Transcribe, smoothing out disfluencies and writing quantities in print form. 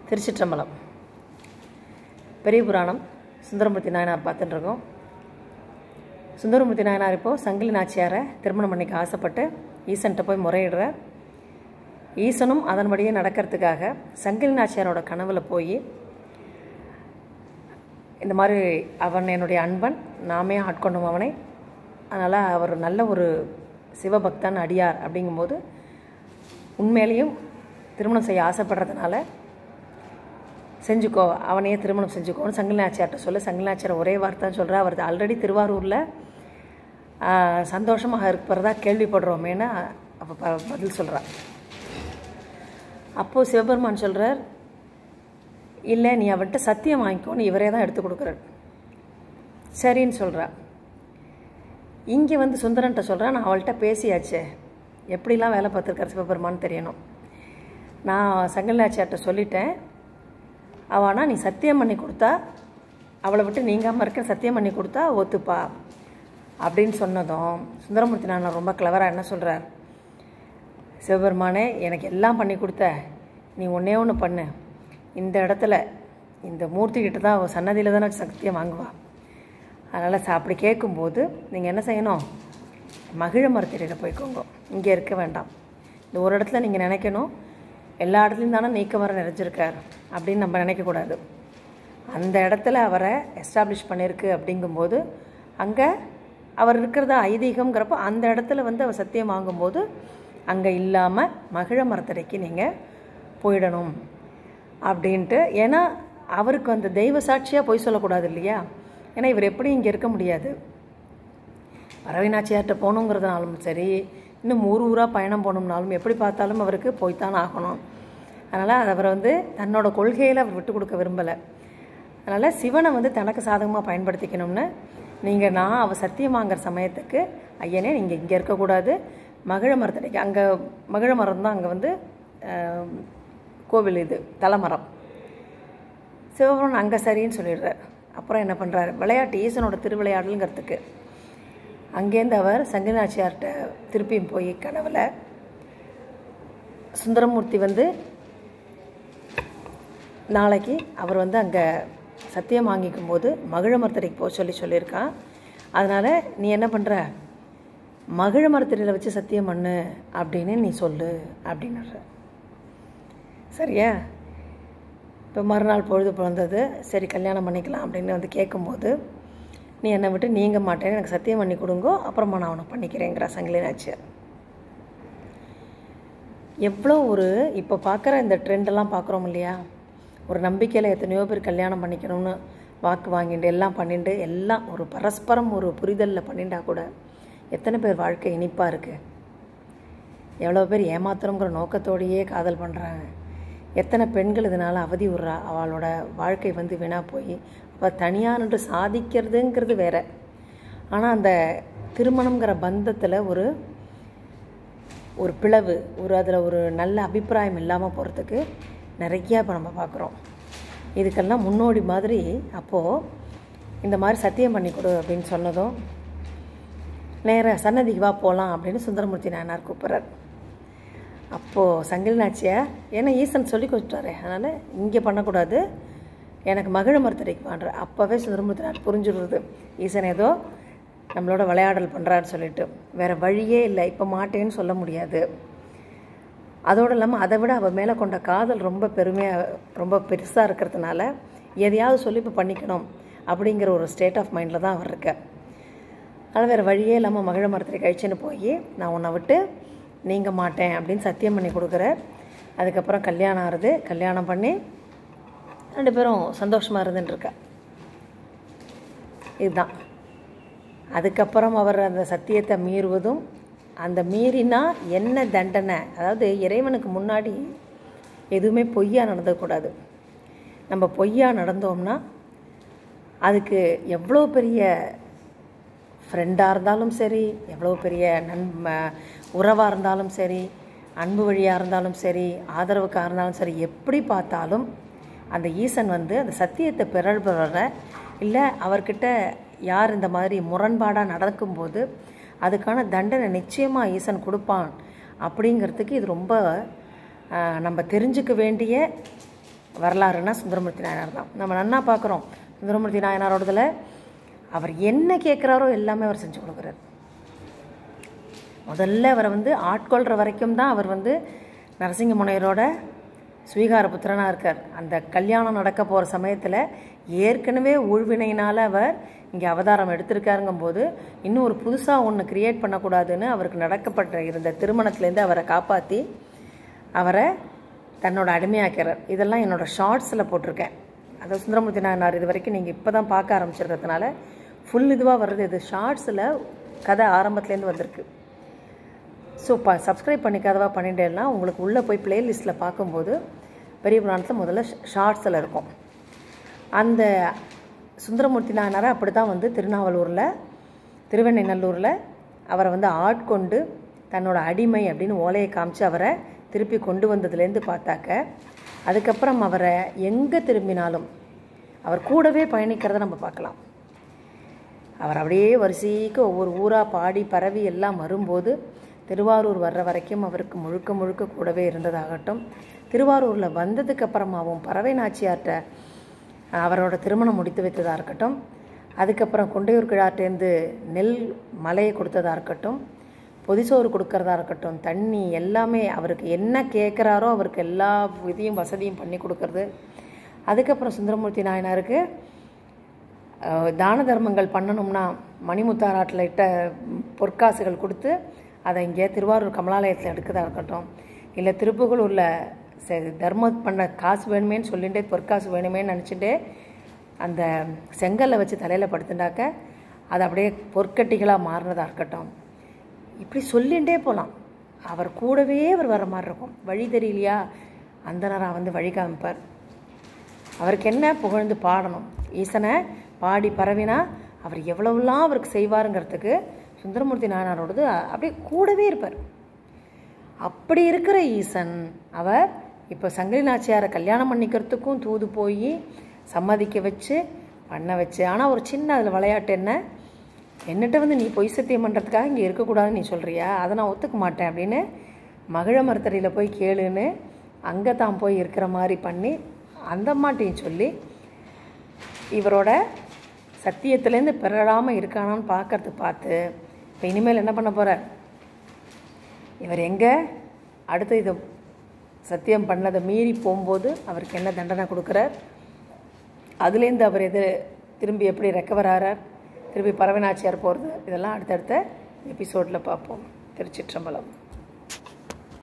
திருச்சிற்றம்பலம். பெரிய புராணம் சுந்தரமூர்த்தி நாயனார் பார்த்துட்டு இருக்கோம். சுந்தரமூர்த்தி நாயனார் இப்போது சங்கிலி நாச்சியாரை திருமணம் பண்ணிக்க ஆசைப்பட்டு ஈசன்கிட்ட போய் முறையிடுற. ஈசனும் அதன்படியே நடக்கிறதுக்காக சங்கிலி நாச்சியாரோட கனவில் போய் இந்த மாதிரி அவன் என்னுடைய அன்பன், நாமே ஆட்கொண்டோம் அவனை, அதனால் அவர் நல்ல ஒரு சிவபக்தன் அடியார் அப்படிங்கும்போது உண்மையிலையும் திருமணம் செய்ய ஆசைப்படுறதுனால செஞ்சுக்கோ, அவனையே திருமணம் செஞ்சுக்கோன்னு சங்கிலி நாச்சியார்கிட்ட சொல்ல. சங்கிலி நாச்சியார் ஒரே வார்த்தை சொல்கிறா. அவர் ஆல்ரெடி திருவாரூரில் சந்தோஷமாக இருக்கிறதா கேள்விப்படுறோமேன்னு அப்போ பதில் சொல்கிறா. அப்போது சிவபெருமான் சொல்கிறார், இல்லை நீ அவன்கிட்ட சத்தியம் வாங்கிக்கோன்னு இவரே தான் எடுத்து கொடுக்குறார். சரின்னு சொல்கிறா. இங்கே வந்து சுந்தரன்ட்ட சொல்கிறா, நான் அவள்கிட்ட பேசியாச்சே, எப்படிலாம் வேலை பார்த்துருக்கார் சிவபெருமான்னு தெரியணும். நான் சங்கிலி நாச்சியார்கிட்ட சொல்லிட்டேன், அவனா நீ சத்தியம் பண்ணி கொடுத்தா, அவளை விட்டு நீங்காமல் இருக்க சத்தியம் பண்ணி கொடுத்தா ஒத்துப்பா அப்படின்னு சொன்னதும் சுந்தரமூர்த்தி நாயனார் ரொம்ப கிளவராக என்ன சொல்கிறார், சிவபெருமானே எனக்கு எல்லாம் பண்ணி கொடுத்த, நீ ஒன்றே ஒன்று பண்ணு, இந்த இடத்துல இந்த மூர்த்திக்கிட்ட தான் அவள் சன்னதியில் தானே சத்தியம் வாங்குவா, அதனால் அப்படி கேட்கும்போது நீங்கள் என்ன செய்யணும், மகிழ மரத்தடியில் போய்க்கோங்க, இங்கே இருக்க வேண்டாம், இந்த ஒரு இடத்துல நீங்கள் நினைக்கணும் எல்லா இடத்துலையும் தானே நீக்க மரம் நிறைஞ்சிருக்கார் அப்படின்னு நம்ம நினைக்கக்கூடாது. அந்த இடத்துல அவரை எஸ்டாப்ளிஷ் பண்ணியிருக்கு அப்படிங்கும்போது அங்கே அவர் இருக்கிறதா ஐதீகங்கிறப்போ அந்த இடத்துல வந்து அவர் சத்தியம் வாங்கும்போது அங்கே இல்லாமல் மகிழ மரத்தடைக்கு நீங்கள் போயிடணும் அப்படின்ட்டு. ஏன்னா அவருக்கு அந்த தெய்வ சாட்சியாக போய் சொல்லக்கூடாது இல்லையா, ஏன்னா இவர் எப்படி இங்கே இருக்க முடியாது. பறவை நாச்சியார்கிட்ட போகணுங்கிறதுனாலும் சரி, இன்னும் ஊராக பயணம் போகணும்னாலும் எப்படி பார்த்தாலும் அவருக்கு போய்த்தான் ஆகணும். அதனால் அவரை வந்து தன்னோட கொள்கையில் அவர் விட்டு கொடுக்க விரும்பலை. அதனால் சிவனை வந்து தனக்கு சாதகமாக பயன்படுத்திக்கணும்னு நீங்கள் நான் அவர் சத்தியம் வாங்குற சமயத்துக்கு ஐயனே நீங்கள் இங்கே இருக்கக்கூடாது, மகிழ மரத்தடைக்கு, அங்கே மகிழ மரம் தான் அங்கே வந்து கோவில், இது தலைமரம். சிவபெருமான் அங்கே சரின்னு சொல்லிடுறார். அப்புறம் என்ன பண்ணுறாரு, விளையாட்டு ஈசனோட திருவிளையாடலுங்கிறதுக்கு அங்கேருந்து அவர் சங்கிலி நாச்சியார்கிட்ட திருப்பியும் போய் கனவில் சுந்தரமூர்த்தி வந்து நாளைக்கு அவர் வந்து அங்கே சத்தியம் வாங்கிக்கும் போது மகிழ மரத்தடிக்கு போக சொல்லியிருக்கான். அதனால் நீ என்ன பண்ணுற, மகிழ மரத்தடியில் வச்சு சத்தியம் பண்ணு அப்படின்னு நீ சொல்லு அப்படின்னு. சரியா? இப்போ மறுநாள் பொழுது பிறந்தது, சரி கல்யாணம் பண்ணிக்கலாம் அப்படின்னு வந்து கேட்கும்போது, நீ என்னை விட்டு நீங்க மாட்டேன்னு எனக்கு சத்தியம் பண்ணி கொடுங்கோ, அப்புறமா நான் அவனை பண்ணிக்கிறேங்கிற சங்கிலி நாச்சியார். எவ்வளோ ஒரு இப்போ பார்க்குற இந்த ட்ரெண்டெல்லாம் பார்க்குறோம் இல்லையா, ஒரு நம்பிக்கையில் எத்தனையோ பேர் கல்யாணம் பண்ணிக்கணும்னு வாக்கு வாங்கிட்டு எல்லாம் பண்ணிட்டு எல்லாம் ஒரு பரஸ்பரம் ஒரு புரிதலில் பண்ணிட்டா கூட எத்தனை பேர் வாழ்க்கை இனிப்பாக இருக்குது. எவ்வளோ பேர் ஏமாத்திரங்கிற நோக்கத்தோடையே காதல் பண்ணுறாங்க. எத்தனை பெண்கள் இதனால் அவதி விடுறா, அவளோட வாழ்க்கை வந்து வீணாக போய் அவள் தனியாக நின்று சாதிக்கிறதுங்கிறது வேற. ஆனால் அந்த திருமணங்கிற பந்தத்தில் ஒரு ஒரு பிளவு, ஒரு அதில் ஒரு நல்ல அபிப்பிராயம் இல்லாமல் போகிறதுக்கு நிறையா இப்போ நம்ம பார்க்குறோம். இதுக்கெல்லாம் முன்னோடி மாதிரி அப்போது இந்த மாதிரி சத்தியம் பண்ணி கொடு அப்படின்னு சொன்னதும் நேராக சன்னதிக்கு வா போகலாம் அப்படின்னு சுந்தரமூர்த்தி நாயனார் கூப்பிட்றார். அப்போது சங்கிலி நாச்சியார், ஏன்னா ஈசன் சொல்லி கொடுத்துட்டாரு, அதனால் இங்கே பண்ணக்கூடாது, எனக்கு மகிழ மரத்தடிக்கு பண்ணுற. அப்போவே சுந்தரமூர்த்தி நாயனார் புரிஞ்சுடுறது, ஈசன் ஏதோ நம்மளோட விளையாடல் பண்ணுறாருன்னு சொல்லிட்டு. வேறு வழியே இல்லை, இப்போ மாட்டேன்னு சொல்ல முடியாது. அதோடு இல்லாமல் அதை விட அவள் மேலே கொண்ட காதல் ரொம்ப பெருமையாக ரொம்ப பெருசாக இருக்கிறதுனால எதையாவது சொல்லி இப்போ பண்ணிக்கணும் அப்படிங்கிற ஒரு ஸ்டேட் ஆஃப் மைண்டில் தான் அவர் இருக்க. அதனால் வேறு வழியே இல்லாமல் மகிழ மரத்தடி கழிச்சுன்னு போய் நான் உன்னை விட்டு நீங்க மாட்டேன் அப்படின்னு சத்தியம் பண்ணி கொடுக்குற. அதுக்கப்புறம் கல்யாணம் ஆகுது. கல்யாணம் பண்ணி ரெண்டு பேரும் சந்தோஷமாக இருந்துட்டுருக்கா. இதுதான். அதுக்கப்புறம் அவர் அந்த சத்தியத்தை மீறுவதும், அந்த மீறினா என்ன தண்டனை, அதாவது இறைவனுக்கு முன்னாடி எதுவுமே பொய்யா நடந்துக்கூடாது. நம்ம பொய்யா நடந்தோம்னா அதுக்கு எவ்வளோ பெரிய ஃப்ரெண்டாக இருந்தாலும் சரி, எவ்வளோ பெரிய உறவாக இருந்தாலும் சரி, அன்பு வழியாக இருந்தாலும் சரி, ஆதரவுக்காக இருந்தாலும் சரி, எப்படி பார்த்தாலும் அந்த ஈசன் வந்து அந்த சத்தியத்தை பிறழ்பவரை இல்லை அவர்கிட்ட யார் இந்த மாதிரி முரண்பாடாக நடக்கும்போது அதுக்கான தண்டனை நிச்சயமாக ஈசன் கொடுப்பான் அப்படிங்கிறதுக்கு இது ரொம்ப நம்ம தெரிஞ்சுக்க வேண்டிய வரலாறுன்னா சுந்தரமூர்த்தி நாயனார் தான். நம்ம நன்னா பார்க்குறோம் சுந்தரமூர்த்தி நாயனாரோடதில் அவர் என்ன கேட்குறாரோ எல்லாமே அவர் செஞ்சு கொடுக்குறார். முதல்ல அவரை வந்து ஆட்கொள்கிற வரைக்கும் தான் அவர் வந்து நரசிங்க முனையரோட ஸ்வீகார புத்திரனாக இருக்கார். அந்த கல்யாணம் நடக்க போகிற சமயத்தில் ஏற்கனவே ஊழ்வினையினால் அவர் இங்கே அவதாரம் எடுத்திருக்காருங்கும்போது இன்னும் ஒரு புதுசாக ஒன்று க்ரியேட் பண்ணக்கூடாதுன்னு அவருக்கு நடக்கப்பட்ட இருந்த திருமணத்துலேருந்து அவரை காப்பாற்றி அவரை தன்னோட அடிமையாக்கிறார். இதெல்லாம் என்னோடய ஷார்ட்ஸில் போட்டிருக்கேன். அது சுந்தரமூர்த்தி நாயனார் இது வரைக்கும் நீங்கள் இப்போ தான் பார்க்க ஆரம்பிச்சிருக்கிறதுனால ஃபுல் இதுவாக வர்றது. இது ஷார்ட்ஸில் கதை ஆரம்பத்துலேருந்து வந்திருக்கு. ஸோ சப்ஸ்கிரைப் பண்ணிக்காதவா பண்ணிட்டேன்னா உங்களுக்கு உள்ளே போய் ப்ளேலிஸ்ட்டில் பார்க்கும்போது பெரிய புராணத்தில் முதல்ல ஷார்ட்ஸில் இருக்கும். அந்த சுந்தரமூர்த்தி நாயனாரை அப்படி தான் வந்து திருநாவலூரில் திருவெண்ணைநல்லூரில் அவரை வந்து ஆட்கொண்டு தன்னோட அடிமை அப்படின்னு ஓலையை காமிச்சு அவரை திருப்பி கொண்டு வந்ததுலேருந்து பார்த்தாக்க அதுக்கப்புறம் அவரை எங்கே திரும்பினாலும் அவர் கூடவே பயணிக்கிறத நம்ம பார்க்கலாம். அவர் அப்படியே வரிசைக்கு ஒவ்வொரு ஊராக பாடி பரவி எல்லாம் வரும்போது திருவாரூர் வர்ற வரைக்கும் அவருக்கு முழுக்க முழுக்க கூடவே இருந்ததாகட்டும், திருவாரூரில் வந்ததுக்கப்புறமாகவும் பறவை நாச்சியார்கிட்ட அவரோட திருமணம் முடித்து வைத்ததாக இருக்கட்டும், அதுக்கப்புறம் குண்டையூர் கிழார்ட்டேருந்து நெல் மலையை கொடுத்ததாக இருக்கட்டும், பொதிசோறு கொடுக்கறதா இருக்கட்டும், தண்ணி எல்லாமே அவருக்கு என்ன கேட்குறாரோ அவருக்கு எல்லா இதையும் வசதியும் பண்ணி கொடுக்கறது. அதுக்கப்புறம் சுந்தரமூர்த்தி நாயனாருக்கு தான தர்மங்கள் பண்ணணும்னா மணிமுத்தாராட்டில் இட்ட பொற்காசுகள் கொடுத்து அதை இங்கே திருவாரூர் கமலாலயத்தில் எடுக்கிறதா இருக்கட்டும், இல்லை திருப்புகலூரில் தர்மம் பண்ண காசு வேணுமேன்னு சொல்லிகிட்டே பொற்காசு வேணுமேன்னு நினச்சிட்டு அந்த செங்கல்லை வச்சு தலையில் படுத்துட்டாக்க அது அப்படியே பொற்கட்டிகளாக மாறினதாக இருக்கட்டும், இப்படி சொல்லிகிட்டே போகலாம். அவர் கூடவே அவர் வர மாதிரி இருக்கும். வழி தெரியலையா அந்தனராக வந்து வழி காமிப்பார். அவருக்கு என்ன புகழ்ந்து பாடணும், ஈசனை பாடி பரவினா அவர் எவ்வளவுலாம் அவருக்கு செய்வாருங்கிறதுக்கு சுந்தரமூர்த்தி நாயனாரோடது அப்படியே கூடவே இருப்பார். அப்படி இருக்கிற ஈசன் அவர் இப்போ சங்கிலி நாச்சியாரை கல்யாணம் பண்ணிக்கிறதுக்கும் தூது போய் சம்மதிக்க வச்சு பண்ண வச்சு, ஆனால் ஒரு சின்ன அதில் விளையாட்டு என்ன, என்னட்ட வந்து நீ பொய் சத்தியம் பண்ணுறதுக்காக இங்கே இருக்கக்கூடாதுன்னு நீ சொல்கிறியா, அதை நான் ஒத்துக்க மாட்டேன் அப்படின்னு மகிழ மரத்தடியில் போய் கேளுன்னு அங்கே தான் போய் இருக்கிற மாதிரி பண்ணி அந்த மாட்டையும் சொல்லி இவரோட சத்தியத்துலேருந்து பெறலாமல் இருக்கானான்னு பார்க்கறது பார்த்து இப்போ இனிமேல் என்ன பண்ண போகிறார், இவர் எங்கே அடுத்து இது சத்தியம் பண்ணதை மீறி போகும்போது அவருக்கு என்ன தண்டனை கொடுக்குறார், அதுலேருந்து அவர் திரும்பி எப்படி ரெக்கவர் ஆகிறார், திருப்பி பறவை நாச்சியார் போகிறது, இதெல்லாம் அடுத்தடுத்த எபிசோடில் பார்ப்போம். திருச்சிற்றம்பலம்.